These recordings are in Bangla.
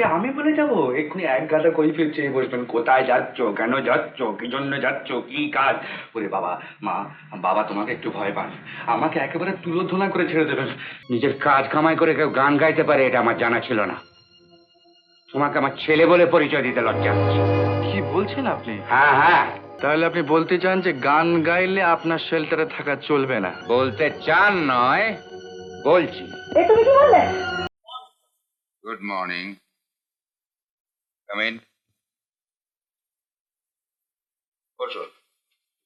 মাকে আমি বলে যাবো? এক্ষুনি এক গাদা কই ফিরছে, বলবেন কোথায় যাচ্ছ, কেন যাচ্ছ, কি জন্য যাচ্ছ, কি কাজ। ওরে বাবা, মা, বাবা তোমাকে একটু ভয় পান, আমাকে একেবারে তুলোধনা করে ছেড়ে দেবেন। নিজের কাজ কামাই করে কেউ গান গাইতে পারে এটা আমার জানা ছিল না। তোমাকে আমার ছেলে বলে পরিচয় দিতে লজ্জা হচ্ছে। কি বলছেন আপনি? হ্যাঁ হ্যাঁ, তাহলে আপনি বলতে চান যে গান গাইলে আপনার শেল্টারে থাকা চলবে না? বলতে চান নয়, বলছি। তুমি কি বললে? Good morning, come in. বসো।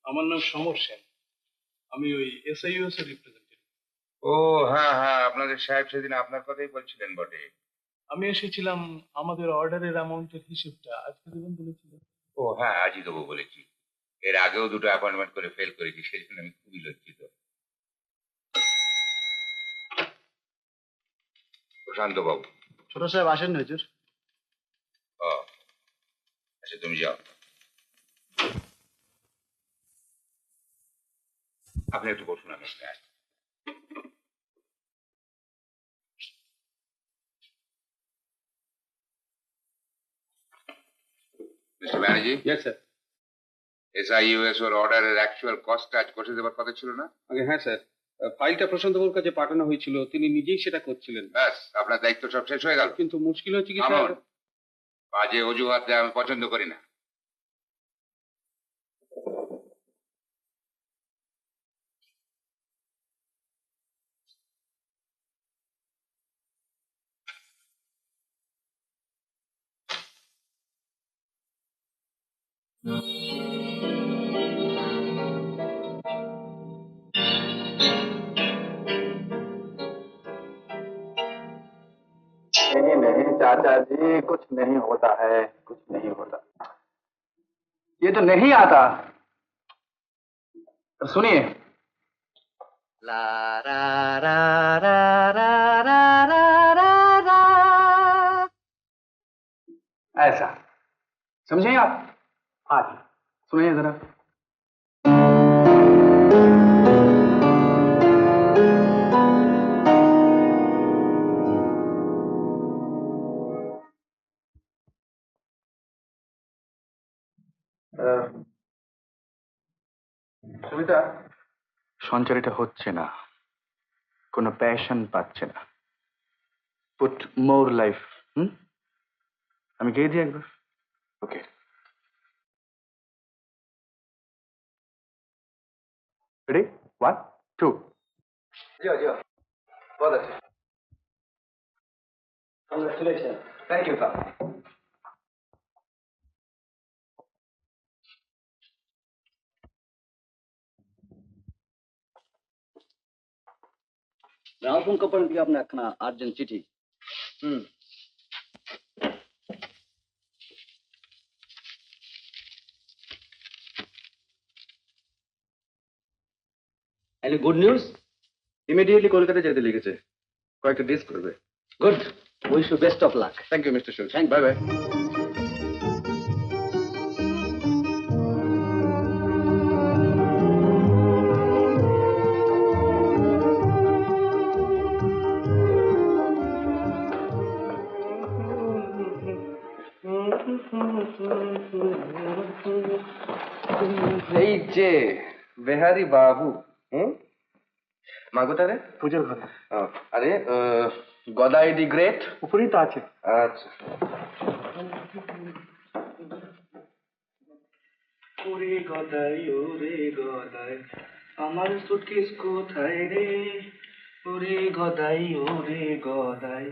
আমার নাম সমর সেন, আমি ওই এসআইইউএস এর রিপ্রেজেন্টেটিভ। ও হ্যাঁ হ্যাঁ, আপনাদের সাহেব সেদিন আপনার কথাই বলছিলেন বটে। আমি এসেছিলাম আমাদের অর্ডারের অ্যামাউন্টের হিসেবটা আজকে দেবেন বলেছিলেন। ও হ্যাঁ, আজই দেবো বলেছি। এর আগেও দুটো অ্যাপয়েন্টমেন্ট করে ফেল করেছি, সেই জন্য আমি খুবই লজ্জিত। প্রশান্ত বাবু। ছোট সাহেব আসেন না হুজুর। ও আচ্ছা, তুমি যাও। আপনি একটু বসুন, আমি এখানে আসছি। Mister Banerjee. Yes sir. SIUS ওর অর্ডারের অ্যাকচুয়াল কস্টটা আজ কষে দেওয়ার কথা ছিল না? হ্যাঁ স্যার, ফাইলটা প্রশান্তবাবুর কাছে পাঠানো হয়েছিল, তিনি নিজেই সেটা করছিলেন। ব্যাস, আপনার দায়িত্ব সব শেষ হয়ে গেল। কিন্তু মুশকিল হচ্ছে কি স্যার, বাজে অজুহাত দেওয়া আমি পছন্দ করি না। नहीं नहीं चाचा जी, कुछ नहीं होता है, कुछ नहीं होता। ये तो नहीं आता। तो सुनिए। ला रा रा रा रा रा रा रा रा, ऐसा समझे आप? हाँ जी, सुनिए जरा। সুবিধা, সঞ্চারিত হচ্ছে না, কোনো প্যাশন পাচ্ছে না। পুট মোর লাইফ। আমি গিয়ে দিই একবার। ওকে, रेडी, 1 2। जी जी, बहुत अच्छा, congratulation, thank you sir. Gramophone company থেকে আপনার একখানা আর্জেন্ট চিঠি। Any good news? Immediately Kolkata যেতে লিখেছে, কয়েকটা ডিস করবে। Good, wish you best of luck. Thank you mister শোল, Thank you. Bye bye. এই যে বেহারি বাবু, মা কোথায় রে? পুজোর ঘরে আরে গদাই দি গ্রেট উপরেই তো আছে। আচ্ছা, ওরে গদাই, ওরে গদাই, আমার সুটকেস কোথায় রে? ওরে গদাই, ওরে গদাই,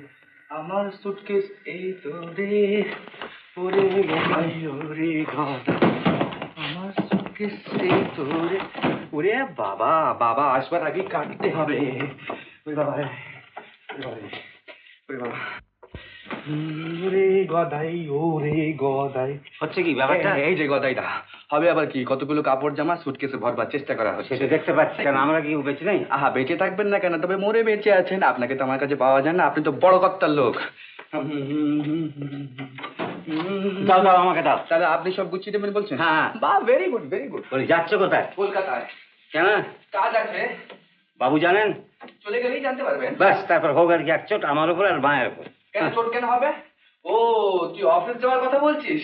আমার সুটকেস এই তো রে। ওরে গদাই, ওরে গদাই, আমার সুটকেস এই তো রে। ওরে বাবা, বাবা আসবার আগে কাটতে হবে। ওরে বাবা রে, ওরে বাবা রে, ওরে বাবা। ওরে গদাই, ওরে গদাই। হচ্ছে কি ব্যাপারটা? এই যে গদাইটা হবে আবার কি, কতগুলো কাপড় জামা সুটকেসে ভরবার চেষ্টা করা হচ্ছে। সেটা দেখতে পাচ্ছি, কেন আমরা কি বেঁচে নাই? আহা, বেঁচে থাকবেন না কেন, তবে মরে বেঁচে আছেন। আপনাকে তো আমার কাছে পাওয়া যায় না, আপনি তো বড় কর্তার লোক। দাও দাও, আমাকে দাও। তাহলে আপনি সব গুছিয়ে দেবেন বলছেন? হ্যাঁ। বাহ, ভেরি গুড, ভেরি গুড। বলি, যাচ্ছ কোথায়? কলকাতায় কেন? কাজ আছে। বাবু জানেন? চলে গেলেই জানতে পারবেন। ব্যাস, তারপর হোক আর কি এক চোট আমার উপর আর মায়ের উপর। কেন চোট কেন হবে? ও, তুই অফিস যাওয়ার কথা বলছিস?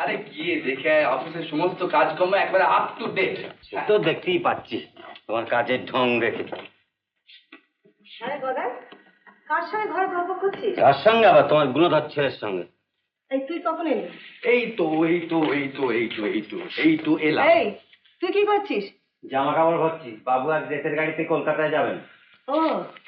আরে গিয়ে দেখে আয়, অফিসের সমস্ত কাজকর্ম একবারে আপ টু ডেট। সে তো দেখতেই পাচ্ছি তোমার কাজের ঢং দেখে। আরে গদাই, কার সঙ্গে ঘরে গল্প করছিস? তার সঙ্গে আবার তোমার গুণধর ছেলের সঙ্গে। এই তুই কখন এলি? এই তো এলাম। এই তুই কি করছিস? জামা কাপড় ভরছি, বাবু আর দেশের গাড়িতে কলকাতায় যাবেন। ও,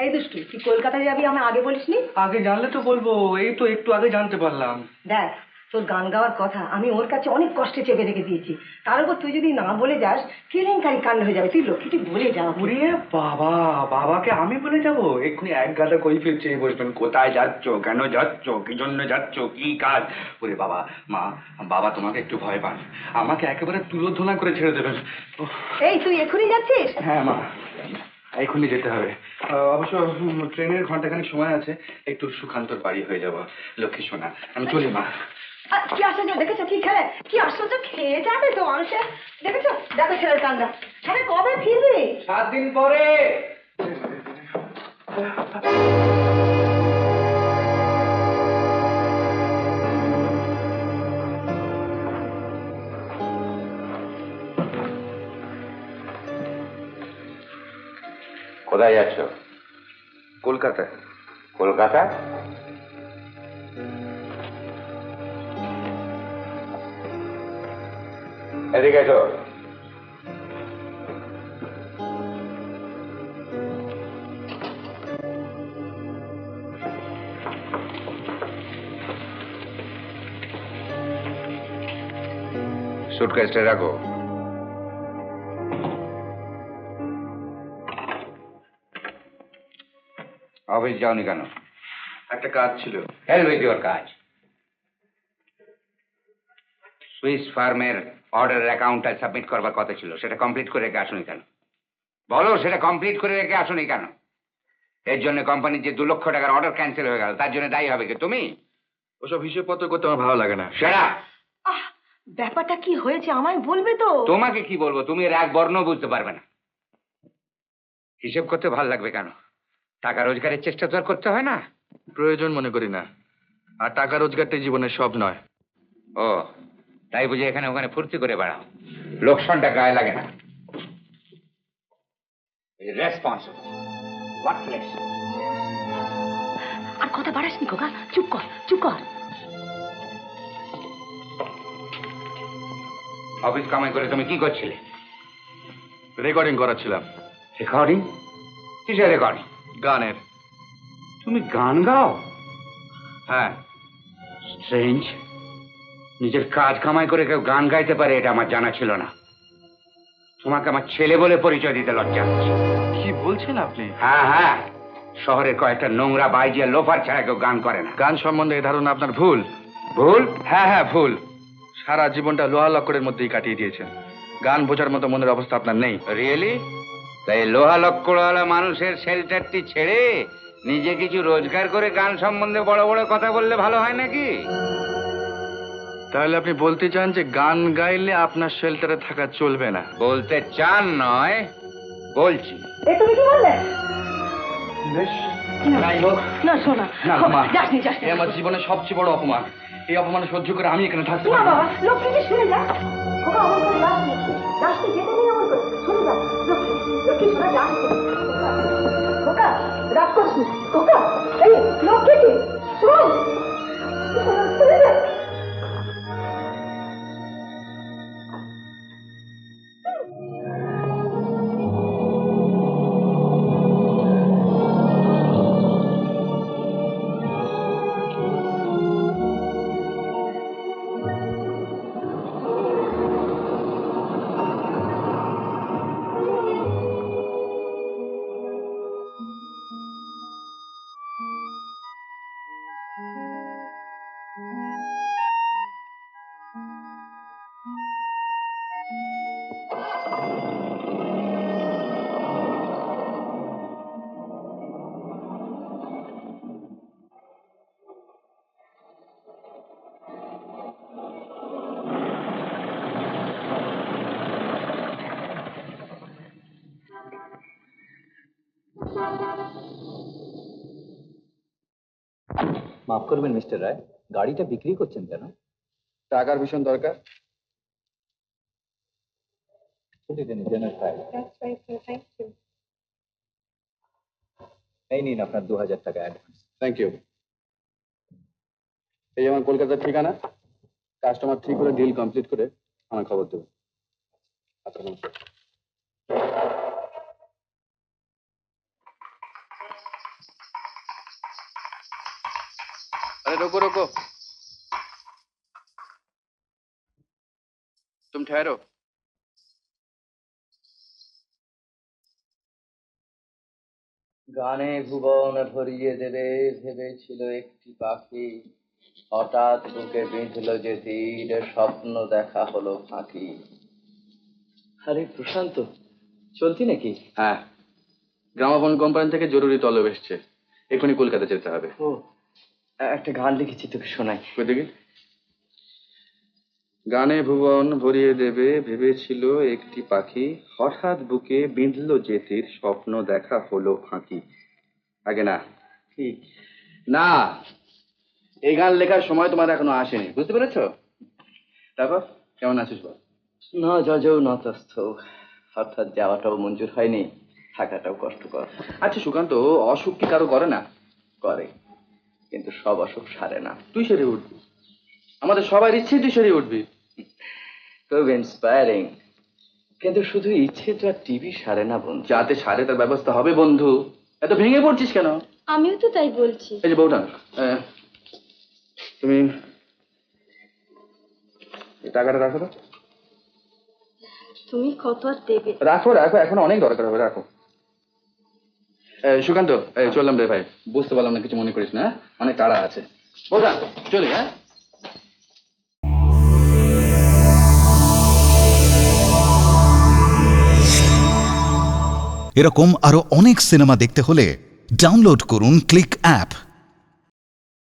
এই দুষ্টু, তুই কলকাতায় যাবি আমি আগে বলিসনি? আগে জানলে তো বলবো, এই তো একটু আগে জানতে পারলাম। দেখ, তোর গান গাওয়ার কথা আমি ওর কাছে অনেক কষ্টে চেপে রেখে দিয়েছি। তার উপর তুই যদি না বলে যাস, কেলেঙ্কারি কাণ্ড হয়ে যাবে। তুই লক্ষ্মীটি বলে যা। ওরে বাবা, বাবাকে আমি বলে যাব? এক্ষুনি এক গাদা কই ফিরছে বসবেন, কোথায় যাচ্ছ, কেন যাচ্ছ, কি জন্য যাচ্ছ, কি কাজ? ওরে বাবা, মা, বাবা তোমাকে একটু ভয় পান, আমাকে একেবারে তুলোধনা করে ছেড়ে দেবেন। উফ, এই তুই এখনই যাচ্ছিস? হ্যাঁ মা, এখনই যেতে হবে। অবশ্য ট্রেনের ঘন্টাখানিক সময় আছে, একটু সুখান্তর বাড়ি হয়ে যাব। লক্ষ্মী সোনা, আমি চলি মা। কি আশ্চর্য, দেখেছো কি ছেলে, কি আশ্চর্য, খেয়ে যাবে তো মানুষের। দেখেছো, দেখো ছেলের কান্না। হ্যাঁ, কবে ফিরবি? 7 দিন পরে। কোথায় যাচ্ছ? কলকাতায়। কলকাতা? এদিকে এসো। সুটকেসটা রাখো। অফিস যাওনি কেন? একটা কাজ ছিল। হেল উইথ ইউর কাজ। সুইস ফার্মের অর্ডারের অ্যাকাউন্টটা সাবমিট করবার কথা ছিল, সেটা কমপ্লিট করে রেখে আসুনি কেন? বলো, সেটা কমপ্লিট করে রেখে আসুনি কেন? এর জন্য কোম্পানির যে 2 লক্ষ টাকার অর্ডার ক্যান্সেল হয়ে গেল, তার জন্য দায়ী হবে কি তুমি? ওসব হিসেবপত্র করতে আমার ভালো লাগে না। সেটা আহ, ব্যাপারটা কি হয়েছে আমায় বলবে তো? তোমাকে কি বলবো, তুমি এর এক বর্ণ বুঝতে পারবে না। হিসেব করতে ভালো লাগবে কেন? টাকা রোজগারের চেষ্টা তো আর করতে হয় না। প্রয়োজন মনে করি না, আর টাকা রোজগারটাই জীবনের সব নয়। ও, তাই বুঝে এখানে ওখানে ফুর্তি করে বেড়াও, লোকসানটা গায়ে লাগে না। Responsible, workless. আর কথা বাড়াসনি খোকা, চুপ কর, চুপ কর। অফিস কামাই করে তুমি কি করছিলে? রেকর্ডিং করাচ্ছিলাম। রেকর্ডিং? কিসের রেকর্ডিং? গানের। তুমি গান গাও? হ্যাঁ। স্ট্রেঞ্জ, নিজের কাজ কামাই করে কেউ গান গাইতে পারে এটা আমার জানা ছিল না। তোমাকে আমার ছেলে বলে পরিচয় দিতে লজ্জা হচ্ছে। কি বলছেন আপনি? হ্যাঁ হ্যাঁ, শহরের কয়েকটা নোংরা বাইজিয়া লোফার ছাড়া কেউ গান করে না। গান সম্বন্ধে এই ধারণা আপনার ভুল। ভুল? হ্যাঁ হ্যাঁ, ভুল। সারা জীবনটা লোহা লক্করের মধ্যেই কাটিয়ে দিয়েছেন, গান বোঝার মতো মনের অবস্থা আপনার নেই। রিয়েলি? তাই লোহা লক্কড়ওয়ালা মানুষের শেল্টারটি ছেড়ে নিজে কিছু রোজগার করে গান সম্বন্ধে বড় বড় কথা বললে ভালো হয় নাকি? তাহলে আপনি বলতে চান যে গান গাইলে আপনার শেল্টারে থাকা চলবে না? বলতে চান নয়, বলছি। এ তুমি কি বললে? বেশ, না, যাই হোক। না শোনা, না মা, যাসনি যাসনি। এ আমার জীবনের সবচেয়ে বড় অপমান। এই অপমান সহ্য করে আমি এখানে থাকতে না পারি না। বাবা, লক্ষ্মীকে শুনে যা। খোকা আমার করে যাসনি, যাসনি, যেতে নেই আমার করে, শুনে যা। লক্ষ্মী, লক্ষ্মী শোনা যাসনি। খোকা, রাগ করছিস? খোকা, এই লক্ষ্মী কি? শোন, শুনে যা। মাফ করবেন মিস্টার রায়, গাড়িটা বিক্রি করছেন কেন? টাকার ভীষণ দরকার। ছুটি দিন, জেনারেল ফাইল। এই নিন আপনার 2000 টাকা অ্যাডভান্স। Thank you. এই আমার কলকাতার ঠিকানা, কাস্টমার ঠিক করে ডিল কমপ্লিট করে আমার খবর দেবো। আচ্ছা, নমস্কার। अरे रोको रोको, तुम ठहरो। গানে ভুবন ভরিয়ে দেবে ভেবেছিল একটি পাখি, হঠাৎ বুকে বিঁধল যে তীর, স্বপ্ন দেখা হলো ফাঁকি। আরে প্রশান্ত, চলতি নাকি? হ্যাঁ, গ্রামাফোন কোম্পানি থেকে জরুরি তলব এসছে, এখনই কলকাতা যেতে হবে। ও, একটা গান লিখেছি, তোকে শোনাই। কই দেখি। গানে ভুবন ভরিয়ে দেবে ভেবেছিল একটি পাখি, হঠাৎ বুকে বিঁধল যে তীর, স্বপ্ন দেখা হলো ফাঁকি। আগে না, কি? না, এই গান লেখার সময় তোমার এখনো আসেনি, বুঝতে পেরেছো? তারপর কেমন আছিস বল? না যজৌ নতস্থ, অর্থাৎ যাওয়াটাও মঞ্জুর হয়নি, থাকাটাও কষ্টকর। আচ্ছা সুকান্ত, অসুখ কি কারো করে না? করে, কিন্তু সব অসুখ সারে না। তুই সেরে উঠবি, আমাদের সবার ইচ্ছে তুই সেরে উঠবি। খুব ইন্সপায়ারিং, কিন্তু শুধু ইচ্ছে তো আর টিভি সারে না বন্ধু। যাতে সারে তার ব্যবস্থা হবে বন্ধু। এত ভেঙে পড়ছিস কেন? আমিও তো তাই বলছি। এই যে বউটা, তুমি এই টাকাটা রাখো তো। তুমি কত আর দেবে? রাখো রাখো, এখন অনেক দরকার হবে, রাখো। সুকান্ত, চললাম রে ভাই, বুঝতে পারলাম না, কিছু মনে করিস না, অনেক তাড়া আছে। বউটা চলি, হ্যাঁ। এরকম আরো অনেক সিনেমা দেখতে হলে ডাউনলোড করুন ক্লিক অ্যাপ।